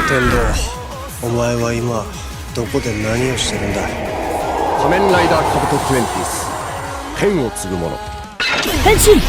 天道、お前は今どこで何をしてるんだ。仮面ライダーカブト20ス、剣を継ぐ者。変身!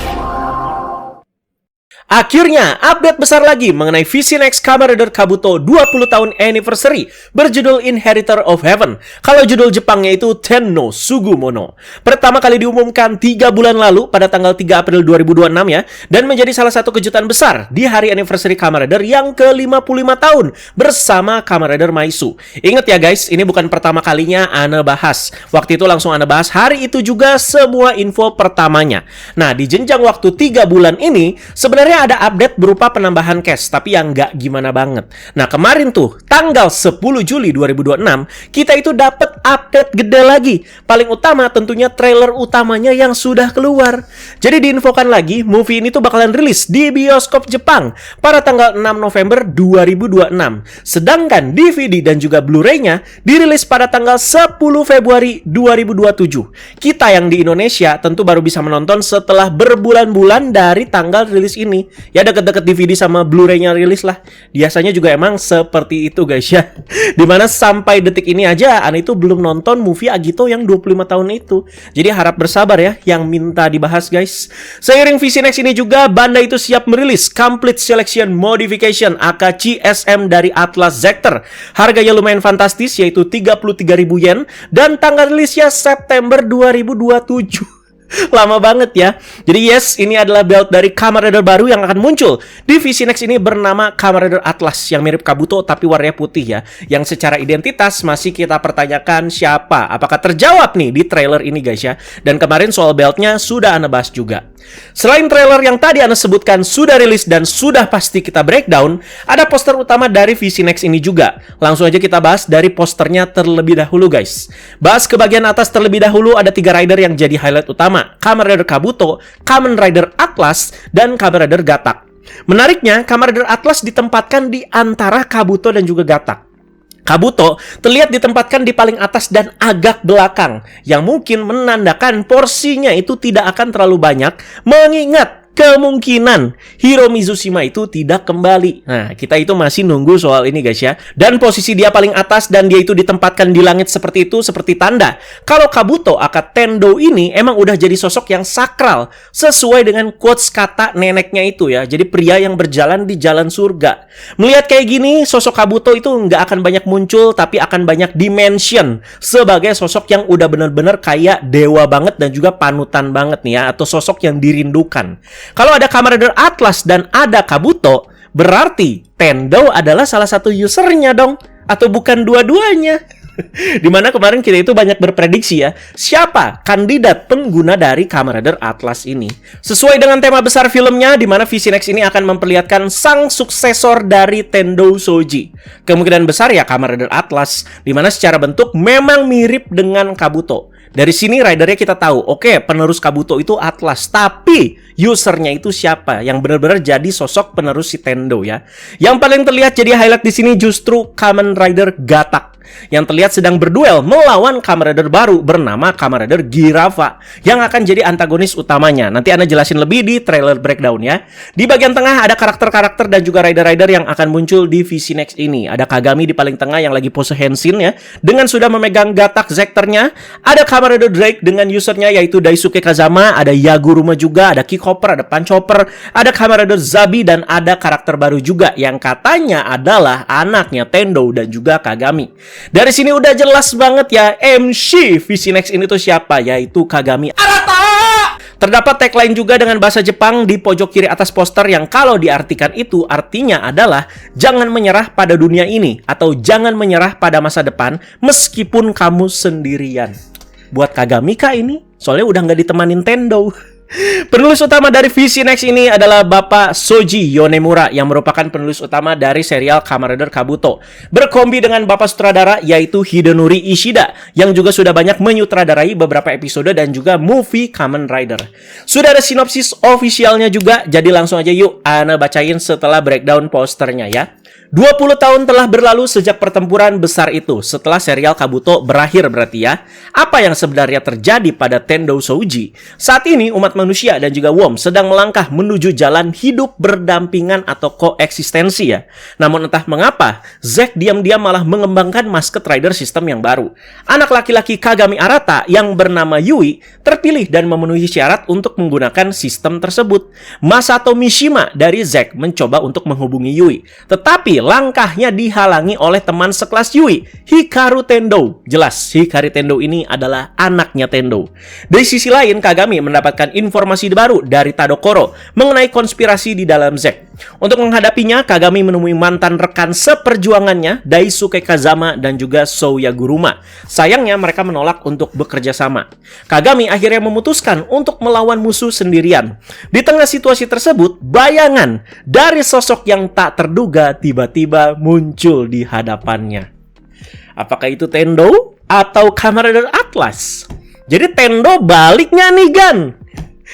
Akhirnya, update besar lagi mengenai Vision X Kamen Rider Kabuto 20 tahun anniversary berjudul Inheritor of Heaven. Kalau judul Jepangnya itu Tenno Sugumono. Pertama kali diumumkan 3 bulan lalu pada tanggal 3 April 2026 ya. Dan menjadi salah satu kejutan besar di hari anniversary Kamen Rider yang ke-55 tahun bersama Kamen Rider Maisu. Ingat ya guys, ini bukan pertama kalinya Ana bahas. Waktu itu langsung Ana bahas hari itu juga semua info pertamanya. Nah, di jenjang waktu 3 bulan ini, sebenarnya ada update berupa penambahan cash, tapi yang nggak gimana banget. Nah, kemarin tuh, tanggal 10 Juli 2026, kita itu dapat update gede lagi. Paling utama tentunya trailer utamanya yang sudah keluar. Jadi diinfokan lagi, movie ini tuh bakalan rilis di bioskop Jepang pada tanggal 6 November 2026. Sedangkan DVD dan juga Blu-ray-nya dirilis pada tanggal 10 Februari 2027. Kita yang di Indonesia tentu baru bisa menonton setelah berbulan-bulan dari tanggal rilis ini. Ya deket-deket DVD sama Blu-ray-nya rilis lah. Biasanya juga emang seperti itu guys ya. Dimana sampai detik ini aja Ana itu belum nonton movie Agito yang 25 tahun itu. Jadi harap bersabar ya yang minta dibahas guys. Seiring Vision X ini juga Bandai itu siap merilis Complete Selection Modification AKC SM dari Atlas Zector. Harganya lumayan fantastis yaitu 33.000 yen dan tanggal rilisnya September 2027. Lama banget ya. Jadi yes, ini adalah belt dari Kamen Rider baru yang akan muncul di Vision X ini bernama Kamen Rider Atlas yang mirip Kabuto tapi warnanya putih ya. Yang secara identitas masih kita pertanyakan siapa. Apakah terjawab nih di trailer ini guys ya. Dan kemarin soal beltnya sudah Ana bahas juga. Selain trailer yang tadi Ana sebutkan sudah rilis dan sudah pasti kita breakdown, ada poster utama dari Vision X ini juga. Langsung aja kita bahas dari posternya terlebih dahulu guys. Bahas ke bagian atas terlebih dahulu, ada 3 rider yang jadi highlight utama. Kamen Rider Kabuto, Kamen Rider Atlas, dan Kamen Rider Gatak. Menariknya, Kamen Rider Atlas ditempatkan di antara Kabuto dan juga Gatak. Kabuto terlihat ditempatkan di paling atas dan agak belakang, yang mungkin menandakan porsinya itu tidak akan terlalu banyak, mengingat kemungkinan Hiro Mizushima itu tidak kembali. Nah, kita itu masih nunggu soal ini guys ya. Dan posisi dia paling atas dan dia itu ditempatkan di langit seperti itu, seperti tanda kalau Kabuto Aka Tendo ini emang udah jadi sosok yang sakral sesuai dengan quotes kata neneknya itu ya. Jadi pria yang berjalan di jalan surga. Melihat kayak gini, sosok Kabuto itu nggak akan banyak muncul tapi akan banyak dimension sebagai sosok yang udah bener-bener kayak dewa banget dan juga panutan banget nih ya, atau sosok yang dirindukan. Kalau ada Kamen Rider Atlas dan ada Kabuto, berarti Tendo adalah salah satu usernya dong. Atau bukan dua-duanya. Dimana kemarin kita itu banyak berprediksi ya, siapa kandidat pengguna dari Kamen Rider Atlas ini. Sesuai dengan tema besar filmnya, dimana Vision X ini akan memperlihatkan sang suksesor dari Tendo Shoji. Kemungkinan besar ya Kamen Rider Atlas, dimana secara bentuk memang mirip dengan Kabuto. Dari sini ridernya kita tahu, oke, penerus Kabuto itu Atlas, tapi usernya itu siapa yang benar-benar jadi sosok penerus si Tendo ya. Yang paling terlihat jadi highlight di sini justru Kamen Rider Gatak yang terlihat sedang berduel melawan Kamen Rider baru bernama Kamen Rider Girava yang akan jadi antagonis utamanya. Nanti Ana jelasin lebih di trailer breakdown ya. Di bagian tengah ada karakter-karakter dan juga rider-rider yang akan muncul di Vision X ini. Ada Kagami di paling tengah yang lagi pose Henshin ya, dengan sudah memegang Gatak Zectornya. Ada Kamen Rider Drake dengan usernya yaitu Daisuke Kazama. Ada Yaguruma juga, ada Kickhopper, ada Punchhopper, ada Kamen Rider Zabi, dan ada karakter baru juga yang katanya adalah anaknya Tendo dan juga Kagami. Dari sini udah jelas banget ya MC Vision X ini tuh siapa, yaitu Kagami Arata. Terdapat tagline juga dengan bahasa Jepang di pojok kiri atas poster yang kalau diartikan itu artinya adalah jangan menyerah pada dunia ini atau jangan menyerah pada masa depan meskipun kamu sendirian. Buat Kagami kah ini? Soalnya udah nggak ditemanin Tendo. Penulis utama dari Vision X ini adalah Bapak Shoji Yonemura yang merupakan penulis utama dari serial Kamen Rider Kabuto. Berkombi dengan Bapak sutradara yaitu Hidenori Ishida yang juga sudah banyak menyutradarai beberapa episode dan juga movie Kamen Rider. Sudah ada sinopsis officialnya juga, jadi langsung aja yuk Ana bacain setelah breakdown posternya ya. 20 tahun telah berlalu sejak pertempuran besar itu. Setelah serial Kabuto berakhir berarti ya. Apa yang sebenarnya terjadi pada Tendo Shoji? Saat ini umat manusia dan juga WOM sedang melangkah menuju jalan hidup berdampingan atau koeksistensi ya. Namun entah mengapa, Zack diam-diam malah mengembangkan Masked Rider sistem yang baru. Anak laki-laki Kagami Arata yang bernama Yui terpilih dan memenuhi syarat untuk menggunakan sistem tersebut. Masato Mishima dari Zack mencoba untuk menghubungi Yui, tetapi langkahnya dihalangi oleh teman sekelas Yui, Hikaru Tendo. Jelas, Hikaru Tendo ini adalah anaknya Tendo. Di sisi lain, Kagami mendapatkan informasi baru dari Tadokoro mengenai konspirasi di dalam Zack. Untuk menghadapinya, Kagami menemui mantan rekan seperjuangannya, Daisuke Kazama dan juga Souya Guruma. Sayangnya, mereka menolak untuk bekerja sama. Kagami akhirnya memutuskan untuk melawan musuh sendirian. Di tengah situasi tersebut, bayangan dari sosok yang tak terduga tiba-tiba muncul di hadapannya. Apakah itu Tendo atau Kamen Rider Atlas? Jadi Tendo baliknya nih, Gan?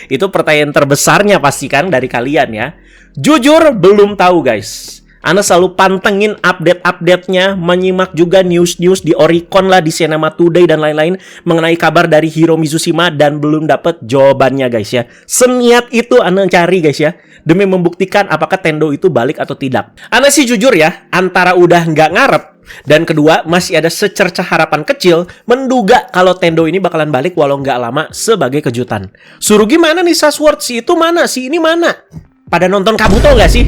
Itu pertanyaan terbesarnya pasti kan dari kalian ya. Jujur belum tahu guys. Ana selalu pantengin update-update-nya, menyimak juga news-news di Oricon lah, di Cinema Today dan lain-lain mengenai kabar dari Hiro Mizushima dan belum dapat jawabannya guys ya. Seniat itu Ana cari guys ya, demi membuktikan apakah Tendo itu balik atau tidak. Ana sih jujur ya, antara udah nggak ngarep dan kedua masih ada secercah harapan kecil menduga kalau Tendo ini bakalan balik walau nggak lama sebagai kejutan. Suruh gimana nih Sasword, si itu mana, si ini mana? Pada nonton Kabuto nggak sih?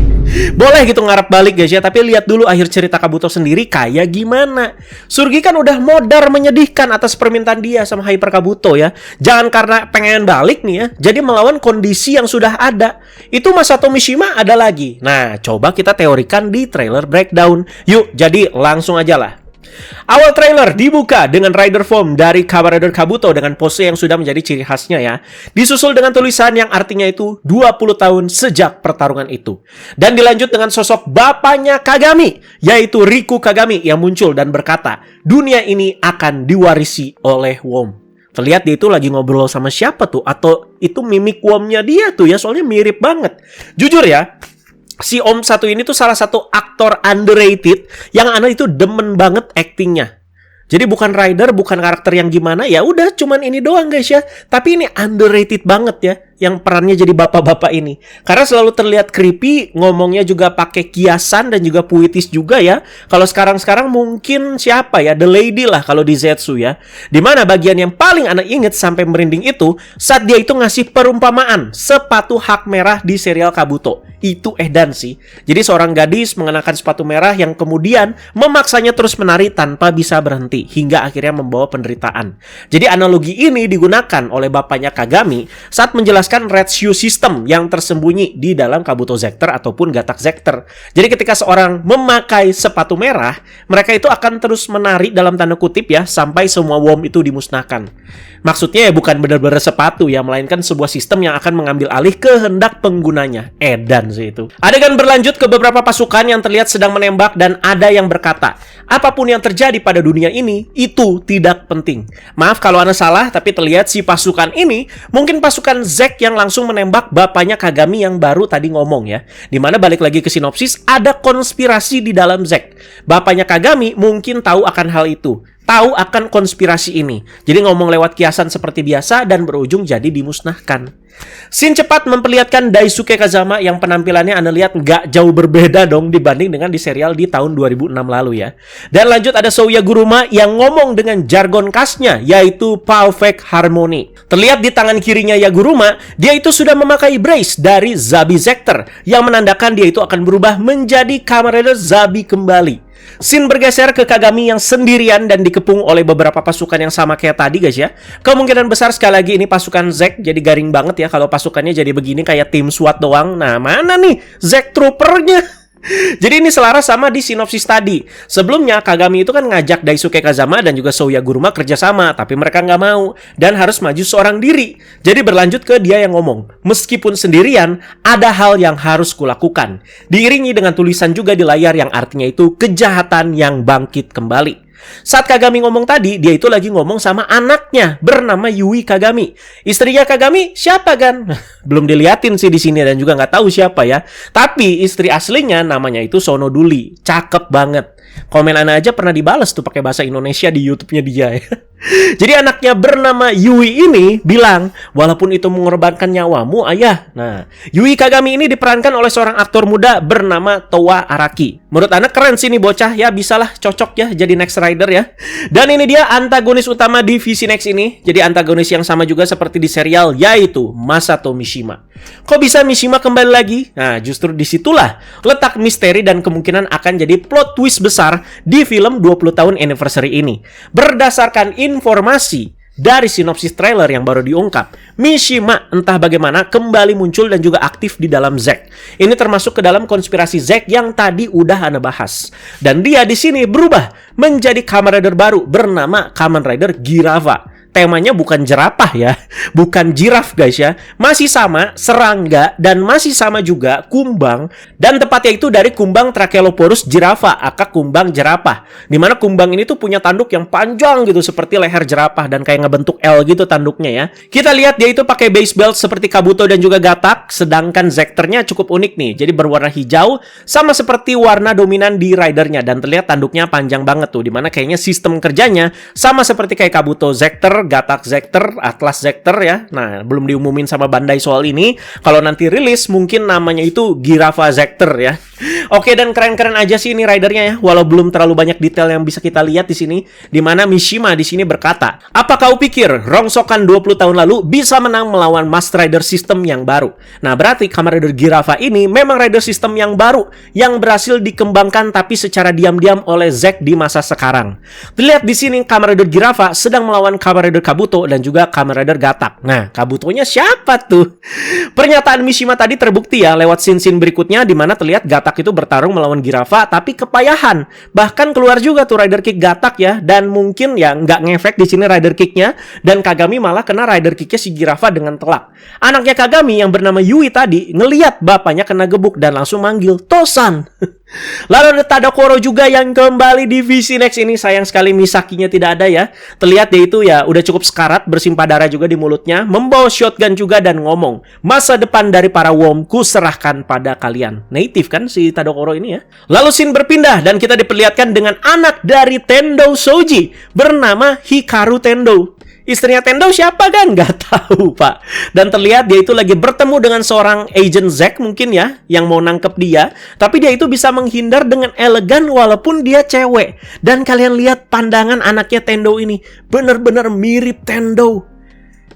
Boleh gitu ngarep balik guys ya, tapi lihat dulu akhir cerita Kabuto sendiri kayak gimana. Surgi kan udah modar menyedihkan atas permintaan dia sama Hyper Kabuto ya. Jangan karena pengen balik nih ya, jadi melawan kondisi yang sudah ada. Itu Masato Mishima ada lagi. Nah, coba kita teorikan di trailer breakdown. Yuk, jadi langsung aja lah. Awal trailer dibuka dengan rider form dari Kamen Rider Kabuto dengan pose yang sudah menjadi ciri khasnya ya. Disusul dengan tulisan yang artinya itu 20 tahun sejak pertarungan itu. Dan dilanjut dengan sosok bapaknya Kagami, yaitu Riku Kagami yang muncul dan berkata, dunia ini akan diwarisi oleh WOM. Terlihat dia itu lagi ngobrol sama siapa tuh? Atau itu mimik WOM-nya dia tuh ya, soalnya mirip banget. Jujur ya, si Om satu ini tuh salah satu aktor underrated yang Ana itu demen banget actingnya. Jadi bukan rider, bukan karakter yang gimana, ya udah cuman ini doang guys ya. Tapi ini underrated banget ya, yang perannya jadi bapak-bapak ini. Karena selalu terlihat creepy, ngomongnya juga pakai kiasan dan juga puitis juga ya. Kalau sekarang-sekarang mungkin siapa ya, The Lady lah kalau di Zetsu ya. Dimana bagian yang paling Ana inget sampai merinding itu saat dia itu ngasih perumpamaan sepatu hak merah di serial Kabuto. Itu edan sih. Jadi seorang gadis mengenakan sepatu merah yang kemudian memaksanya terus menari tanpa bisa berhenti hingga akhirnya membawa penderitaan. Jadi analogi ini digunakan oleh bapaknya Kagami saat menjelaskan red shoe system yang tersembunyi di dalam Kabuto Zector ataupun Gatak Zector. Jadi ketika seorang memakai sepatu merah, mereka itu akan terus menari dalam tanda kutip ya sampai semua WOM itu dimusnahkan. Maksudnya ya bukan benar-benar sepatu ya, melainkan sebuah sistem yang akan mengambil alih kehendak penggunanya. Edan sih itu. Adegan berlanjut ke beberapa pasukan yang terlihat sedang menembak dan ada yang berkata, apapun yang terjadi pada dunia ini, itu tidak penting. Maaf kalau Ana salah, tapi terlihat si pasukan ini mungkin pasukan Zack yang langsung menembak bapaknya Kagami yang baru tadi ngomong ya. Dimana balik lagi ke sinopsis, ada konspirasi di dalam Zack. Bapaknya Kagami mungkin tahu akan hal itu, tahu akan konspirasi ini. Jadi ngomong lewat kiasan seperti biasa dan berujung jadi dimusnahkan. Scene cepat memperlihatkan Daisuke Kazama yang penampilannya Anda lihat nggak jauh berbeda dong dibanding dengan di serial di tahun 2006 lalu ya. Dan lanjut ada Souya Guruma yang ngomong dengan jargon khasnya yaitu Perfect Harmony. Terlihat di tangan kirinya Yaguruma, dia itu sudah memakai brace dari Zabi Zector yang menandakan dia itu akan berubah menjadi Kamen Rider Zabi kembali. Scene bergeser ke Kagami yang sendirian dan dikepung oleh beberapa pasukan yang sama kayak tadi guys ya. Kemungkinan besar sekali lagi ini pasukan Zack, jadi garing banget ya kalau pasukannya jadi begini kayak tim SWAT doang. Nah mana nih Zack Trooper-nya? Jadi ini selaras sama di sinopsis tadi. Sebelumnya Kagami itu kan ngajak Daisuke Kazama dan juga Souya Guruma kerjasama, tapi mereka nggak mau dan harus maju seorang diri. Jadi berlanjut ke dia yang ngomong, meskipun sendirian, ada hal yang harus kulakukan. Diiringi dengan tulisan juga di layar yang artinya itu kejahatan yang bangkit kembali. Saat Kagami ngomong tadi, dia itu lagi ngomong sama anaknya bernama Yui Kagami. Istrinya Kagami siapa kan? Belum diliatin sih di sini dan juga nggak tahu siapa ya. Tapi istri aslinya namanya itu Sono Duli. Cakep banget. Komen Ana aja pernah dibales tuh pakai bahasa Indonesia di YouTube-nya dia ya. Jadi anaknya bernama Yui ini bilang, walaupun itu mengorbankan nyawamu, ayah. Nah, Yui Kagami ini diperankan oleh seorang aktor muda bernama Towa Araki. Menurut anak keren sih nih bocah, ya bisalah cocok ya jadi Next Rider ya. Dan ini dia antagonis utama di Vision Next ini. Jadi antagonis yang sama juga seperti di serial, yaitu Masato Mishima. Kok bisa Mishima kembali lagi? Nah, justru disitulah letak misteri dan kemungkinan akan jadi plot twist besar di film 20 tahun anniversary ini. Berdasarkan informasi dari sinopsis trailer yang baru diungkap, Mishima entah bagaimana kembali muncul dan juga aktif di dalam Zack. Ini termasuk ke dalam konspirasi Zack yang tadi udah Ana bahas. Dan dia di sini berubah menjadi Kamen Rider baru bernama Kamen Rider Girava. Temanya bukan jerapah ya, bukan jiraf guys ya. Masih sama serangga dan masih sama juga kumbang. Dan tepatnya itu dari kumbang Tracheloporus giraffa, aka kumbang jerapah. Dimana kumbang ini tuh punya tanduk yang panjang gitu seperti leher jerapah dan kayak ngebentuk L gitu tanduknya ya. Kita lihat dia itu pakai base belt seperti Kabuto dan juga Gatak. Sedangkan Zekternya cukup unik nih, jadi berwarna hijau sama seperti warna dominan di ridernya. Dan terlihat tanduknya panjang banget tuh, dimana kayaknya sistem kerjanya sama seperti kayak Kabuto Zekter, Gatak Zekter, Atlas Zekter ya. Nah, belum diumumin sama Bandai soal ini. Kalau nanti rilis mungkin namanya itu Giraffa Zekter ya. Oke, dan keren-keren aja sih ini ridernya ya. Walau belum terlalu banyak detail yang bisa kita lihat di sini, di mana Mishima di sini berkata, "Apa kau pikir rongsokan 20 tahun lalu bisa menang melawan Master Rider System yang baru?" Nah, berarti Kamen Rider Giraffa ini memang rider system yang baru yang berhasil dikembangkan tapi secara diam-diam oleh Zack di masa sekarang. Dilihat di sini Kamen Rider Giraffa sedang melawan Kamen Rider Kabuto dan juga Kamen Rider Gatak. Nah, Kabutonya siapa tuh? Pernyataan Mishima tadi terbukti ya lewat scene-scene berikutnya di mana terlihat Gatak itu bertarung melawan Giraffa tapi kepayahan. Bahkan keluar juga tuh Rider Kick Gatak ya, dan mungkin ya nggak ngefek di sini Rider Kicknya, dan Kagami malah kena Rider Kicknya si Giraffa dengan telak. Anaknya Kagami yang bernama Yui tadi ngeliat bapaknya kena gebuk dan langsung manggil Tosan. Lalu ada Tadokoro juga yang kembali di Vision Next ini. Sayang sekali Misakinya tidak ada ya. Terlihat dia itu ya udah cukup sekarat, bersimpah darah juga di mulutnya, membawa shotgun juga dan ngomong, "Masa depan dari para Wom ku serahkan pada kalian." Native kan si Tadokoro ini ya. Lalu scene berpindah dan kita diperlihatkan dengan anak dari Tendo Shoji bernama Hikaru Tendo. Istrinya Tendo siapa kan? Nggak tahu, Pak. Dan terlihat dia itu lagi bertemu dengan seorang agent Zack mungkin ya, yang mau nangkep dia. Tapi dia itu bisa menghindar dengan elegan walaupun dia cewek. Dan kalian lihat pandangan anaknya Tendo ini. Bener-bener mirip Tendo.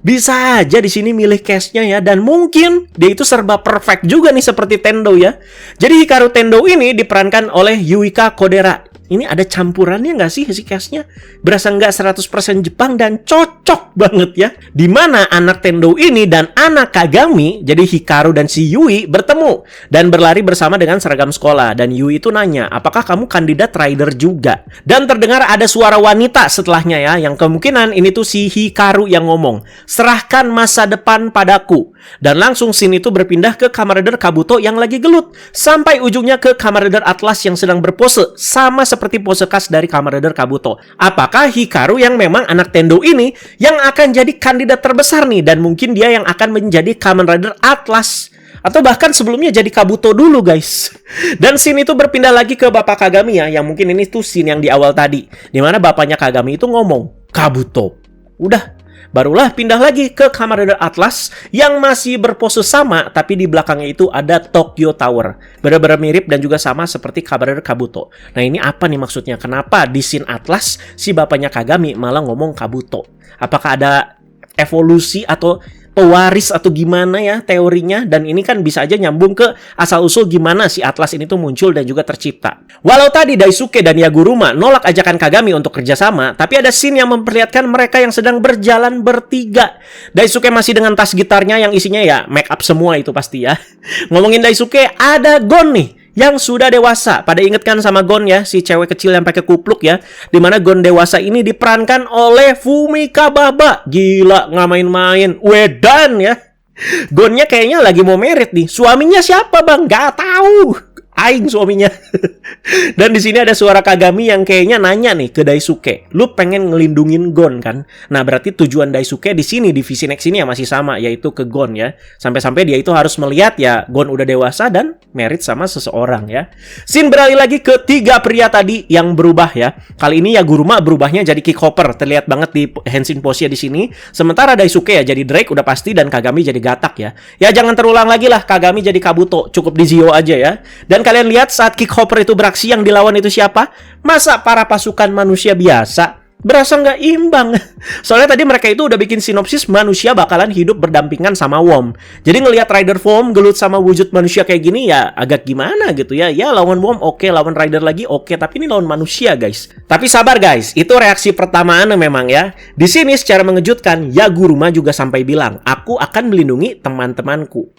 Bisa aja di sini milih case-nya ya, dan mungkin dia itu serba perfect juga nih seperti Tendo ya. Jadi Hikaru Tendo ini diperankan oleh Yuika Kodera. Ini ada campurannya nggak sih si cast-nya? Berasa nggak 100% Jepang dan cocok banget ya. Dimana anak Tendo ini dan anak Kagami, jadi Hikaru dan si Yui bertemu dan berlari bersama dengan seragam sekolah. Dan Yui itu nanya, apakah kamu kandidat rider juga? Dan terdengar ada suara wanita setelahnya ya, yang kemungkinan ini tuh si Hikaru yang ngomong, "Serahkan masa depan padaku." Dan langsung scene itu berpindah ke Kamen Rider Kabuto yang lagi gelut, sampai ujungnya ke Kamen Rider Atlas yang sedang berpose, sama seperti pose khas dari Kamen Rider Kabuto. Apakah Hikaru yang memang anak Tendo ini yang akan jadi kandidat terbesar nih, dan mungkin dia yang akan menjadi Kamen Rider Atlas? Atau bahkan sebelumnya jadi Kabuto dulu guys. Dan scene itu berpindah lagi ke bapak Kagami ya, yang mungkin ini tuh scene yang di awal tadi, dimana bapaknya Kagami itu ngomong, "Kabuto." Udah. Barulah pindah lagi ke Kamen Rider Atlas yang masih berpose sama, tapi di belakangnya itu ada Tokyo Tower. Benar-benar mirip dan juga sama seperti Kamen Rider Kabuto. Nah, ini apa nih maksudnya? Kenapa di scene Atlas si bapaknya Kagami malah ngomong Kabuto? Apakah ada evolusi atau pewaris atau gimana ya teorinya? Dan ini kan bisa aja nyambung ke asal-usul gimana si Atlas ini tuh muncul dan juga tercipta. Walau tadi Daisuke dan Yaguruma nolak ajakan Kagami untuk kerjasama, tapi ada scene yang memperlihatkan mereka yang sedang berjalan bertiga. Daisuke masih dengan tas gitarnya yang isinya ya make up semua itu pasti ya. Ngomongin Daisuke, ada Gon nih yang sudah dewasa. Pada inget kan sama Gon ya, si cewek kecil yang pakai kupluk ya, dimana Gon dewasa ini diperankan oleh Fumika Baba. Gila, nggak main-main. Wedan ya. Gonnya kayaknya lagi mau merit nih. Suaminya siapa bang? Gak tahu. aing suaminya. Dan di sini ada suara Kagami yang kayaknya nanya nih ke Daisuke, lu pengen ngelindungin Gon kan? Nah berarti tujuan Daisuke di sini di Vision X ini ya masih sama, yaitu ke Gon ya. Sampai-sampai dia itu harus melihat ya Gon udah dewasa dan married sama seseorang ya. Scene beralih lagi ke 3 pria tadi yang berubah ya. Kali ini Yaguruma berubahnya jadi Kickhopper, terlihat banget di Henshin pose-nya di sini. Sementara Daisuke ya jadi Drake udah pasti dan Kagami jadi Gatak ya. Ya jangan terulang lagi lah Kagami jadi Kabuto, cukup di Zio aja ya. Dan kalian lihat saat Kickhopper itu beraksi yang dilawan itu siapa? Masa para pasukan manusia biasa? Berasa nggak imbang. Soalnya tadi mereka itu udah bikin sinopsis manusia bakalan hidup berdampingan sama Worm. Jadi ngelihat Rider Form gelut sama wujud manusia kayak gini ya agak gimana gitu ya. Ya lawan Worm oke, lawan Rider lagi oke, tapi ini lawan manusia guys. Tapi sabar guys, itu reaksi pertama Ana memang ya. Di sini secara mengejutkan Yaguruma juga sampai bilang, aku akan melindungi teman-temanku.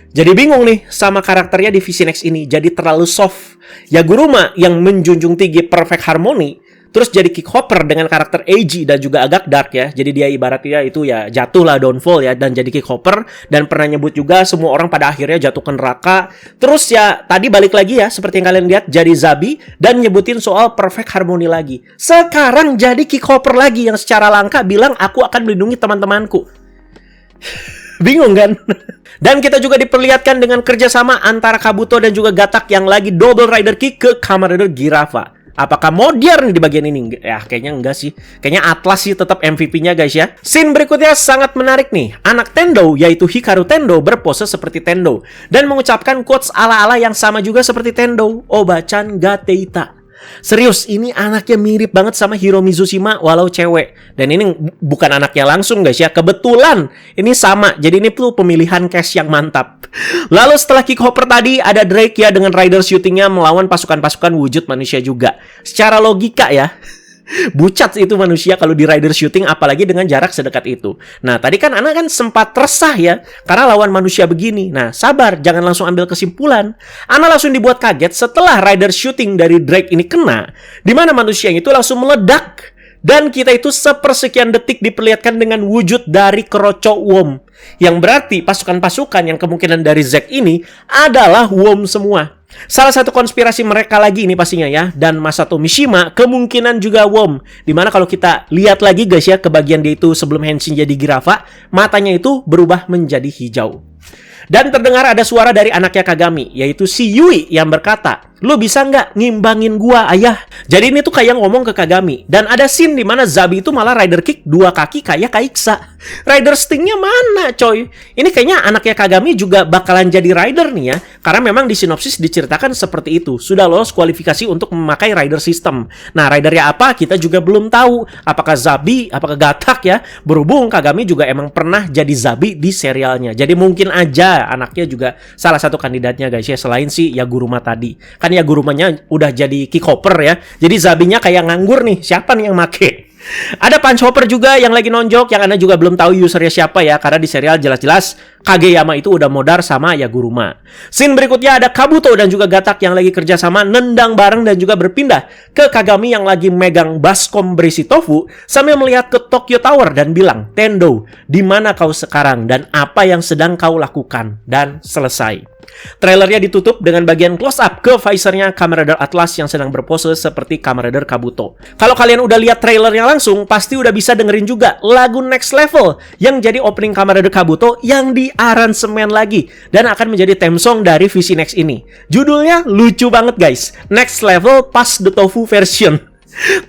Jadi bingung nih sama karakternya di Vision X ini, jadi terlalu soft. Yaguruma yang menjunjung tinggi perfect harmony terus jadi Kickhopper dengan karakter edgy dan juga agak dark ya. Jadi dia ibaratnya itu ya jatuh lah, downfall ya, dan jadi Kickhopper. Dan pernah nyebut juga semua orang pada akhirnya jatuh ke neraka. Terus ya tadi balik lagi ya seperti yang kalian lihat jadi Zabi dan nyebutin soal perfect harmony lagi. Sekarang jadi Kickhopper lagi yang secara langka bilang aku akan melindungi teman-temanku. Bingung kan? Dan kita juga diperlihatkan dengan kerjasama antara Kabuto dan juga Gatak yang lagi double rider kick ke Kamen Rider Girafa. Apakah modern di bagian ini? Ya kayaknya enggak sih. Kayaknya Atlas sih tetap MVP-nya guys ya. Scene berikutnya sangat menarik nih. Anak Tendo yaitu Hikaru Tendo berpose seperti Tendo dan mengucapkan quotes ala-ala yang sama juga seperti Tendo. Oba-chan ga teita. Serius, ini anaknya mirip banget sama Hiro Mizushima walau cewek. Dan ini bukan anaknya langsung guys ya. Kebetulan ini sama. Jadi ini tuh pemilihan cast yang mantap. Lalu setelah Kickhopper tadi ada Drake ya dengan rider shootingnya melawan pasukan-pasukan wujud manusia juga. Secara logika ya, bucat itu manusia kalau di rider shooting apalagi dengan jarak sedekat itu. Nah tadi kan Ana kan sempat resah ya karena lawan manusia begini. Nah sabar, jangan langsung ambil kesimpulan. Ana langsung dibuat kaget setelah rider shooting dari Drake ini kena, dimana manusia itu langsung meledak. Dan kita itu sepersekian detik diperlihatkan dengan wujud dari Kroco Worm, yang berarti pasukan-pasukan yang kemungkinan dari Zack ini adalah Worm semua. Salah satu konspirasi mereka lagi ini pastinya ya. Dan Masato Mishima kemungkinan juga Worm. Dimana kalau kita lihat lagi guys ya, ke bagian dia itu sebelum Henshin jadi Girafa, matanya itu berubah menjadi hijau. Dan terdengar ada suara dari anaknya Kagami, yaitu si Yui yang berkata, lu bisa nggak ngimbangin gua ayah? Jadi ini tuh kayak ngomong ke Kagami. Dan ada scene di mana Zabi itu malah rider kick 2 kaki kayak Kaiksa. Rider stingnya mana coy? Ini kayaknya anaknya Kagami juga bakalan jadi rider nih ya. Karena memang di sinopsis diceritakan seperti itu. Sudah lolos kualifikasi untuk memakai rider system. Nah ridernya apa kita juga belum tahu. Apakah Zabi, apakah Gatak ya. Berhubung Kagami juga emang pernah jadi Zabi di serialnya. Jadi mungkin aja anaknya juga salah satu kandidatnya guys ya. Selain si Yaguruma tadi. Kan Yagurumanya udah jadi Kickhopper ya. Jadi Zabinya kayak nganggur nih. Siapa nih yang make? Ada Punchhopper juga yang lagi nonjok, yang Anda juga belum tahu usernya siapa ya, karena di serial jelas-jelas Kageyama itu udah modar sama Yaguruma. Scene berikutnya ada Kabuto dan juga Gatak yang lagi kerjasama nendang bareng dan juga berpindah ke Kagami yang lagi megang baskom berisi tofu sambil melihat ke Tokyo Tower dan bilang, Tendo, di mana kau sekarang dan apa yang sedang kau lakukan? Dan selesai. Trailernya ditutup dengan bagian close up ke visornya Kamen Rider Atlas yang sedang berpose seperti Kamen Rider Kabuto. Kalau kalian udah lihat trailernya langsung, pasti udah bisa dengerin juga lagu Next Level yang jadi opening Kamen Rider Kabuto yang diaransemen lagi dan akan menjadi theme song dari Vision X ini. Judulnya lucu banget guys, Next Level Pass the Tofu Version.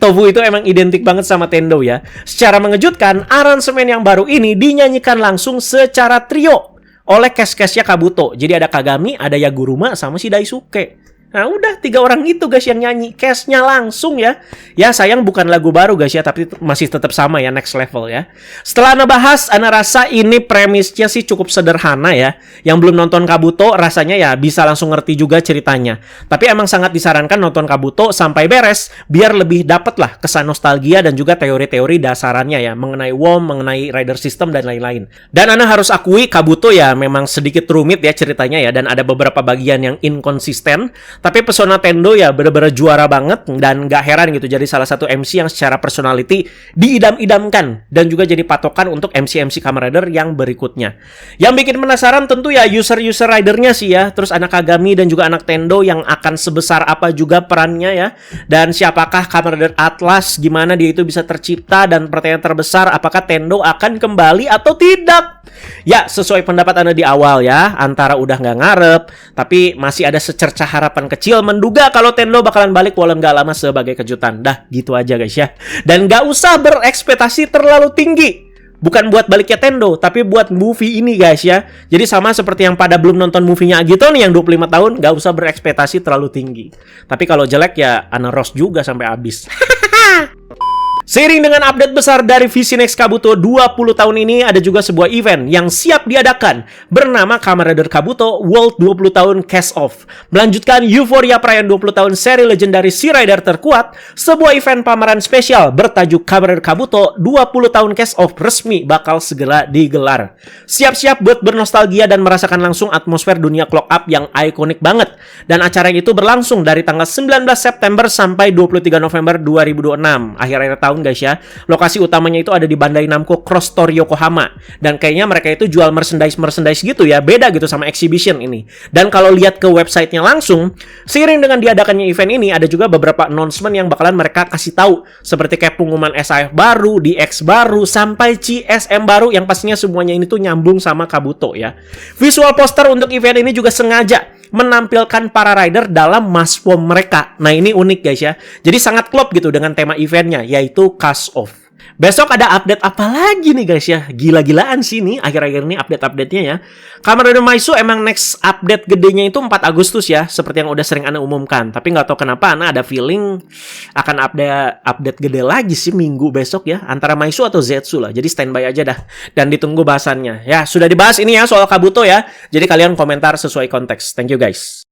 Tofu itu emang identik banget sama Tendo ya. Secara mengejutkan, aransemen yang baru ini dinyanyikan langsung secara trio oleh cast-castnya Kabuto. Jadi ada Kagami, ada Yaguruma, sama si Daisuke. Nah udah 3 orang itu guys yang nyanyi. Cast-nya langsung ya. Ya sayang bukan lagu baru guys ya, tapi masih tetap sama ya, Next Level ya. Setelah Ana bahas, Ana rasa ini premisnya sih cukup sederhana ya. Yang belum nonton Kabuto rasanya ya bisa langsung ngerti juga ceritanya. Tapi emang sangat disarankan nonton Kabuto sampai beres, biar lebih dapet lah kesan nostalgia dan juga teori-teori dasarannya ya, mengenai Worm, mengenai rider system dan lain-lain. Dan Ana harus akui Kabuto ya memang sedikit rumit ya ceritanya ya, dan ada beberapa bagian yang inkonsisten. Tapi Persona Tendo ya bener-bener juara banget, dan gak heran gitu jadi salah satu MC yang secara personality diidam-idamkan dan juga jadi patokan untuk MC-MC Kamen Rider yang berikutnya. Yang bikin penasaran tentu ya user-user ridernya sih ya, terus anak Kagami dan juga anak Tendo yang akan sebesar apa juga perannya ya, dan siapakah Kamen Rider Atlas, gimana dia itu bisa tercipta, dan pertanyaan terbesar apakah Tendo akan kembali atau tidak. Ya, sesuai pendapat Anda di awal ya, antara udah nggak ngarep, tapi masih ada secercah harapan kecil menduga kalau Tendo bakalan balik walau nggak lama sebagai kejutan. Dah, gitu aja guys ya. Dan nggak usah berekspektasi terlalu tinggi. Bukan buat baliknya Tendo, tapi buat movie ini guys ya. Jadi sama seperti yang pada belum nonton movie-nya Agito nih yang 25 tahun, nggak usah berekspektasi terlalu tinggi. Tapi kalau jelek ya, Ana Rose juga sampai habis. Seiring dengan update besar dari VC Next Kabuto 20 tahun ini, ada juga sebuah event yang siap diadakan bernama Kamen Rider Kabuto World 20 tahun Cast Off. Melanjutkan euforia perayaan 20 tahun seri legendaris si rider terkuat, sebuah event pameran spesial bertajuk Kamen Rider Kabuto 20 tahun Cast Off resmi bakal segera digelar. Siap-siap buat bernostalgia dan merasakan langsung atmosfer dunia clock up yang ikonik banget. Dan acara itu berlangsung dari tanggal 19 September sampai 23 November 2026, akhir-akhir tahun guys ya. Lokasi utamanya itu ada di Bandai Namco Cross Store Yokohama, dan kayaknya mereka itu jual merchandise gitu ya, beda gitu sama exhibition ini. Dan kalau lihat ke websitenya langsung, seiring dengan diadakannya event ini ada juga beberapa announcement yang bakalan mereka kasih tahu, seperti kayak pengumuman SAF baru, DX baru, sampai CSM baru yang pastinya semuanya ini tuh nyambung sama Kabuto ya. Visual poster untuk event ini juga sengaja menampilkan para rider dalam mask form mereka. Nah ini unik guys ya. Jadi sangat klop gitu dengan tema eventnya, yaitu Cast Off. Besok ada update apa lagi nih guys ya. Gila-gilaan sih nih akhir-akhir ini update-update-nya ya. Kamen Rider Maisu emang next update gedenya itu 4 Agustus ya, seperti yang udah sering Ana umumkan. Tapi nggak tahu kenapa Ana ada feeling akan update gede lagi sih minggu besok ya, antara Maisu atau Zetsu lah. Jadi standby aja dah dan ditunggu bahasannya. Ya, sudah dibahas ini ya soal Kabuto ya. Jadi kalian komentar sesuai konteks. Thank you guys.